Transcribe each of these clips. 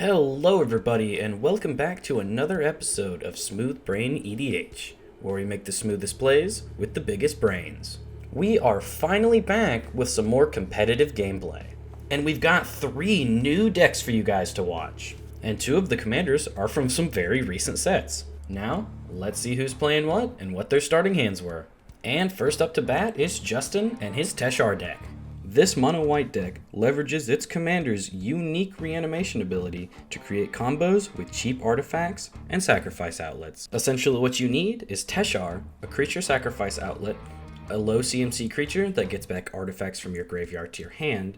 Hello everybody and welcome back to another episode of Smooth Brain EDH, where we make the smoothest plays with the biggest brains. We are finally back with some more competitive gameplay, and we've got 3 new decks for you guys to watch, and 2 of the commanders are from some very recent sets. Now, let's see who's playing what and what their starting hands were. And first up to bat is Justin and his Teshar deck. This mono-white deck leverages its commander's unique reanimation ability to create combos with cheap artifacts and sacrifice outlets. Essentially what you need is Teshar, a creature sacrifice outlet, a low CMC creature that gets back artifacts from your graveyard to your hand,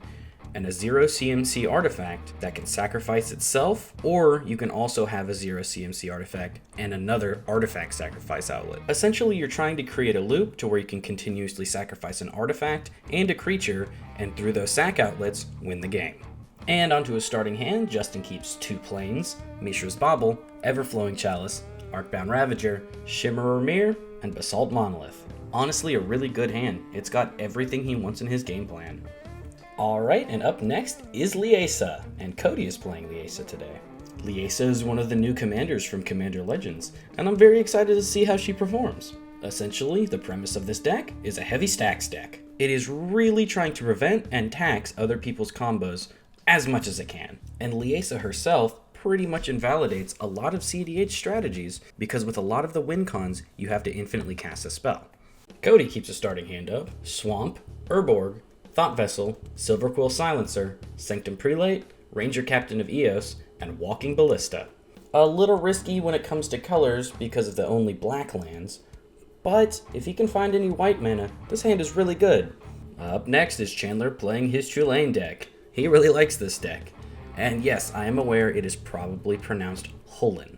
and a 0 CMC artifact that can sacrifice itself, or you can also have a 0 CMC artifact and another artifact sacrifice outlet. Essentially, you're trying to create a loop to where you can continuously sacrifice an artifact and a creature, and through those sack outlets, win the game. And onto his starting hand, Justin keeps 2 plains, Mishra's Bauble, Everflowing Chalice, Arcbound Ravager, Shimmer Mirror, and Basalt Monolith. Honestly, a really good hand. It's got everything he wants in his game plan. Alright, and up next is Liesa, and Cody is playing Liesa today. Liesa is one of the new commanders from Commander Legends, and I'm very excited to see how she performs. Essentially, the premise of this deck is a heavy stacks deck. It is really trying to prevent and tax other people's combos as much as it can. And Liesa herself pretty much invalidates a lot of cEDH strategies, because with a lot of the win cons, you have to infinitely cast a spell. Cody keeps a starting hand of Swamp, Urborg, Thought Vessel, Silverquill Silencer, Sanctum Prelate, Ranger Captain of Eos, and Walking Ballista. A little risky when it comes to colors because of the only black lands, but if he can find any white mana, this hand is really good. Up next is Chandler playing his Chulane deck. He really likes this deck. And yes, I am aware it is probably pronounced Chulane.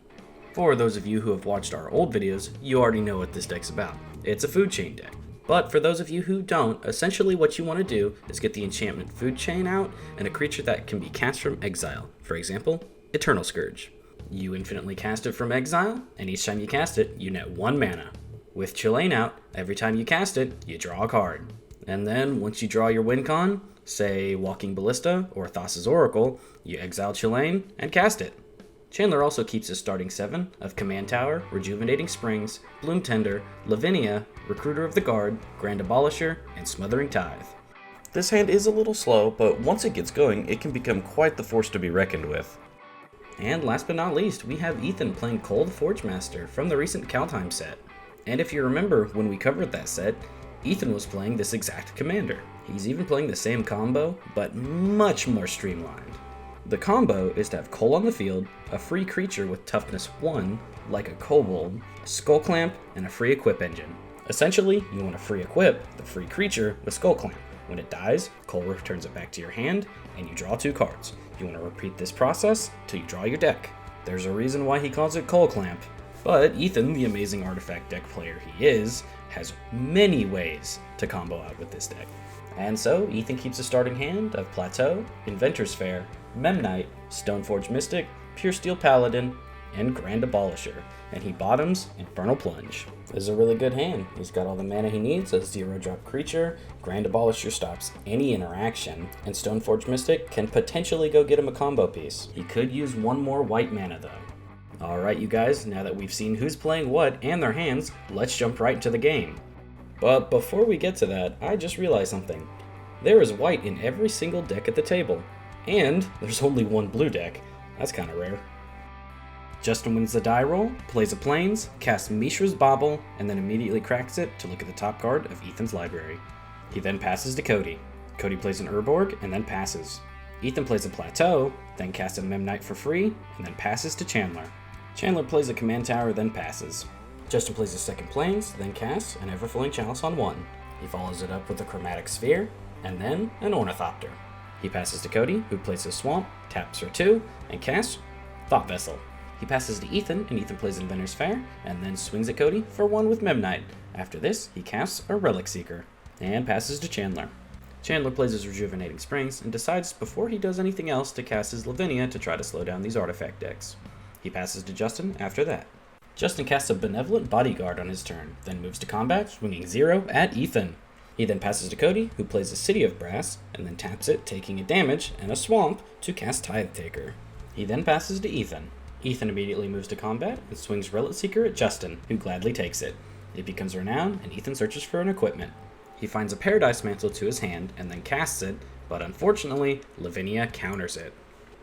For those of you who have watched our old videos, you already know what this deck's about. It's a food chain deck. But for those of you who don't, essentially what you want to do is get the enchantment Food Chain out and a creature that can be cast from exile. For example, Eternal Scourge. You infinitely cast it from exile, and each time you cast it, you net 1 mana. With Chulane out, every time you cast it, you draw a card. And then, once you draw your win con, say Walking Ballista or Thassa's Oracle, you exile Chulane and cast it. Chandler also keeps his starting 7 of Command Tower, Rejuvenating Springs, Bloom Tender, Lavinia, Recruiter of the Guard, Grand Abolisher, and Smothering Tithe. This hand is a little slow, but once it gets going, it can become quite the force to be reckoned with. And last but not least, we have Ethan playing Koll the Forge Master from the recent Kaldheim set. And if you remember when we covered that set, Ethan was playing this exact commander. He's even playing the same combo, but much more streamlined. The combo is to have Koll on the field, a free creature with toughness 1, like a kobold, a skull clamp, and a free equip engine. Essentially, you want to free equip the free creature with skull clamp. When it dies, Koll returns it back to your hand, and you draw 2 cards. You want to repeat this process till you draw your deck. There's a reason why he calls it Koll Clamp. But Ethan, the amazing artifact deck player he is, has many ways to combo out with this deck. And so, Ethan keeps a starting hand of Plateau, Inventor's Fair, Memnite, Stoneforge Mystic, Pure Steel Paladin, and Grand Abolisher, and he bottoms Infernal Plunge. This is a really good hand. He's got all the mana he needs, a 0-drop creature, Grand Abolisher stops any interaction, and Stoneforge Mystic can potentially go get him a combo piece. He could use 1 more white mana though. Alright you guys, now that we've seen who's playing what and their hands, let's jump right into the game. But before we get to that, I just realized something. There is white in every single deck at the table. And there's only 1 blue deck. That's kinda rare. Justin wins the die roll, plays a plains, casts Mishra's Bauble, and then immediately cracks it to look at the top card of Ethan's library. He then passes to Cody. Cody plays an Urborg and then passes. Ethan plays a Plateau, then casts a Memnite for free, and then passes to Chandler. Chandler plays a Command Tower, then passes. Justin plays a second plains, then casts an Everflowing Chalice on 1. He follows it up with a Chromatic Sphere, and then an Ornithopter. He passes to Cody, who plays a Swamp, taps for 2, and casts Thought Vessel. He passes to Ethan, and Ethan plays Inventor's Fair, and then swings at Cody for 1 with Memnite. After this, he casts a Relic Seeker, and passes to Chandler. Chandler plays his Rejuvenating Springs, and decides before he does anything else to cast his Lavinia to try to slow down these artifact decks. He passes to Justin after that. Justin casts a Benevolent Bodyguard on his turn, then moves to combat, swinging 0 at Ethan. He then passes to Cody, who plays a City of Brass, and then taps it, taking a damage and a Swamp to cast Tithe Taker. He then passes to Ethan. Ethan immediately moves to combat and swings Relic Seeker at Justin, who gladly takes it. It becomes renowned, and Ethan searches for an equipment. He finds a Paradise Mantle to his hand and then casts it, but unfortunately, Lavinia counters it.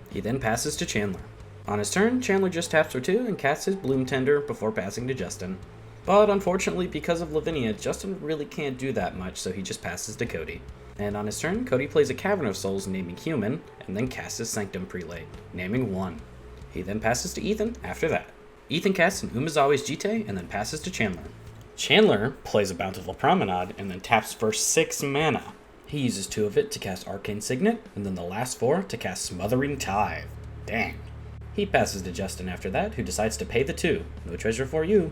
He then passes to Chandler. On his turn, Chandler just taps for 2 and casts his Bloom Tender before passing to Justin. But unfortunately, because of Lavinia, Justin really can't do that much, so he just passes to Cody. And on his turn, Cody plays a Cavern of Souls naming Human, and then casts his Sanctum Prelate, naming 1. He then passes to Ethan after that. Ethan casts an Umezawa's Jite and then passes to Chandler. Chandler plays a Bountiful Promenade and then taps for 6 mana. He uses 2 of it to cast Arcane Signet, and then the last 4 to cast Smothering Tithe. Dang. He passes to Justin after that, who decides to pay the 2. No treasure for you.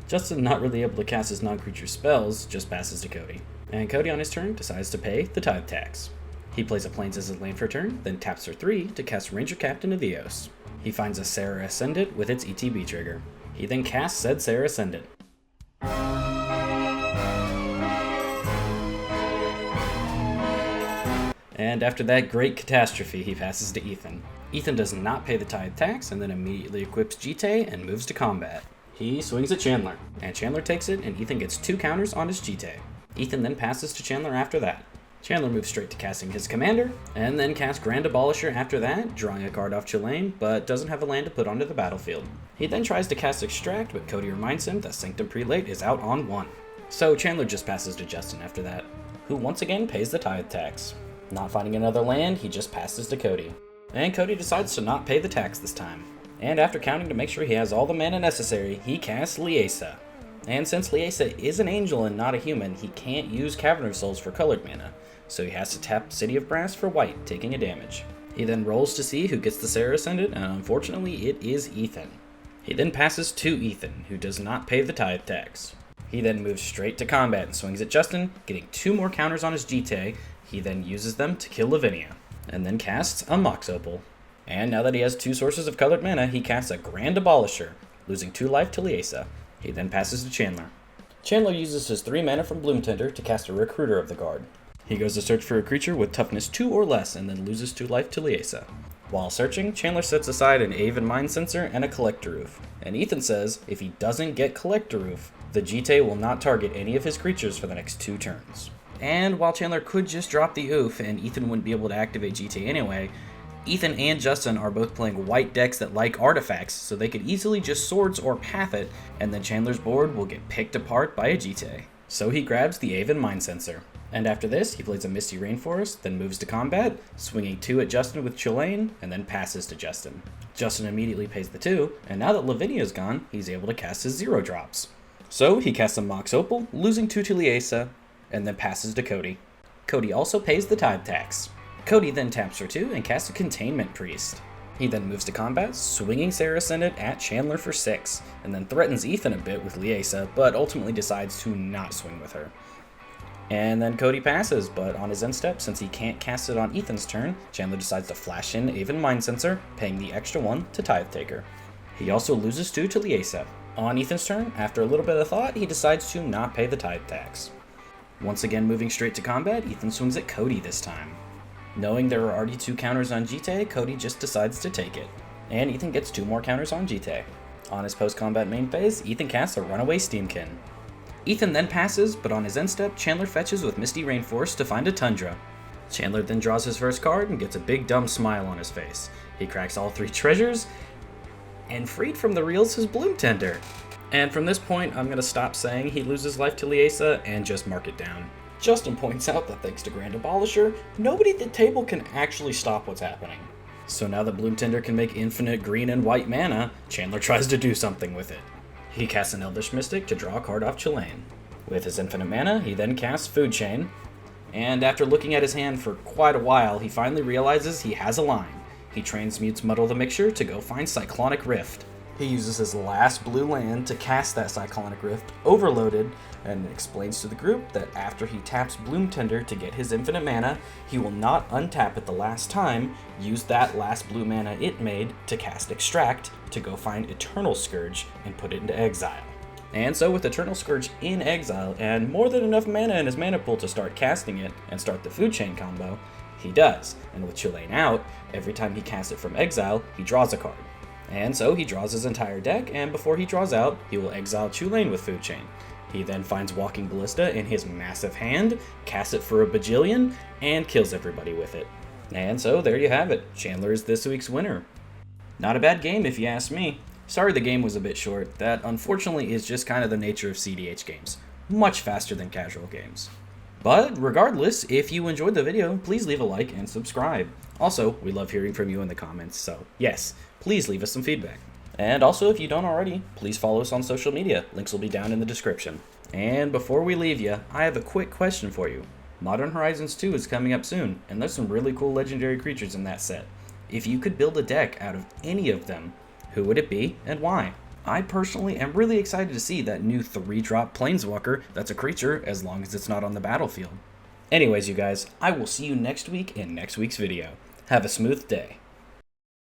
Justin, not really able to cast his non-creature spells, just passes to Cody. And Cody on his turn decides to pay the Tithe tax. He plays a Plains as his land for turn, then taps for 3 to cast Ranger Captain of Eos. He finds a Serra Ascendant with its ETB trigger. He then casts said Serra Ascendant. And after that great catastrophe, he passes to Ethan. Ethan does not pay the Tithe tax and then immediately equips Jite and moves to combat. He swings at Chandler, and Chandler takes it, and Ethan gets 2 counters on his Jite. Ethan then passes to Chandler after that. Chandler moves straight to casting his commander, and then casts Grand Abolisher after that, drawing a card off Chulane, but doesn't have a land to put onto the battlefield. He then tries to cast Extract, but Cody reminds him that Sanctum Prelate is out on 1. So Chandler just passes to Justin after that, who once again pays the Tithe tax. Not finding another land, he just passes to Cody. And Cody decides to not pay the tax this time. And after counting to make sure he has all the mana necessary, he casts Liesa. And since Liesa is an angel and not a human, he can't use Cavern of Souls for colored mana, so he has to tap City of Brass for white, taking a damage. He then rolls to see who gets the Serra Ascendant, and unfortunately it is Ethan. He then passes to Ethan, who does not pay the Tithe tax. He then moves straight to combat and swings at Justin, getting 2 more counters on his Jite. He then uses them to kill Lavinia, and then casts a Mox Opal. And now that he has 2 sources of colored mana, he casts a Grand Abolisher, losing 2 life to Liesa. He then passes to Chandler. Chandler uses his 3 mana from Bloom Tender to cast a Recruiter of the Guard. He goes to search for a creature with toughness 2 or less and then loses 2 life to Liesa. While searching, Chandler sets aside an Aven Mind Sensor and a Collector Roof. And Ethan says if he doesn't get Collector Roof, the Jite will not target any of his creatures for the next 2 turns. And while Chandler could just drop the Oof and Ethan wouldn't be able to activate Jite anyway, Ethan and Justin are both playing white decks that like artifacts, so they could easily just Swords or Path it, and then Chandler's board will get picked apart by a Jite. So he grabs the Aven Mind Sensor. And after this, he plays a Misty Rainforest, then moves to combat, swinging 2 at Justin with Chulane, and then passes to Justin. Justin immediately pays the 2, and now that Lavinia's gone, he's able to cast his 0 drops. So he casts a Mox Opal, losing 2 to Liesa, and then passes to Cody. Cody also pays the Tithe tax. Cody then taps for 2 and casts a Containment Priest. He then moves to combat, swinging Serra Ascendant at Chandler for 6, and then threatens Ethan a bit with Liesa, but ultimately decides to not swing with her. And then Cody passes, but on his end step, since he can't cast it on Ethan's turn, Chandler decides to flash in Aven Mind Sensor, paying the extra 1 to Tithe Taker. He also loses 2 to Liesa. On Ethan's turn, after a little bit of thought, he decides to not pay the Tithe tax. Once again moving straight to combat, Ethan swings at Cody this time. Knowing there are already 2 counters on Jite, Cody just decides to take it. And Ethan gets 2 more counters on Jite. On his post-combat main phase, Ethan casts a Runaway Steamkin. Ethan then passes, but on his end step, Chandler fetches with Misty Rainforest to find a Tundra. Chandler then draws his first card and gets a big dumb smile on his face. He cracks all 3 treasures, and freed from the reels his Bloom Tender. And from this point, I'm going to stop saying he loses life to Liesa and just mark it down. Justin points out that thanks to Grand Abolisher, nobody at the table can actually stop what's happening. So now that Bloom Tender can make infinite green and white mana, Chandler tries to do something with it. He casts an Elvish Mystic to draw a card off Chulane. With his infinite mana, he then casts Food Chain, and after looking at his hand for quite a while, he finally realizes he has a line. He transmutes Muddle the Mixture to go find Cyclonic Rift. He uses his last blue land to cast that Cyclonic Rift, overloaded, and explains to the group that after he taps Bloom Tender to get his infinite mana, he will not untap it the last time, use that last blue mana it made to cast Extract to go find Eternal Scourge and put it into exile. And so with Eternal Scourge in exile and more than enough mana in his mana pool to start casting it and start the Food Chain combo, He does, and with Chulane out, every time he casts it from exile, he draws a card. And so he draws his entire deck, and before he draws out, he will exile Chulane with Food Chain. He then finds Walking Ballista in his massive hand, casts it for a bajillion, and kills everybody with it. And so there you have it. Chandler is this week's winner. Not a bad game if you ask me. Sorry the game was a bit short. That unfortunately is just kind of the nature of cEDH games. Much faster than casual games. But regardless, if you enjoyed the video, please leave a like and subscribe. Also, we love hearing from you in the comments, so yes, please leave us some feedback. And also, if you don't already, please follow us on social media. Links will be down in the description. And before we leave you, I have a quick question for you. Modern Horizons 2 is coming up soon, and there's some really cool legendary creatures in that set. If you could build a deck out of any of them, who would it be and why? I personally am really excited to see that new 3-drop Planeswalker that's a creature as long as it's not on the battlefield. Anyways, you guys, I will see you next week in next week's video. Have a smooth day.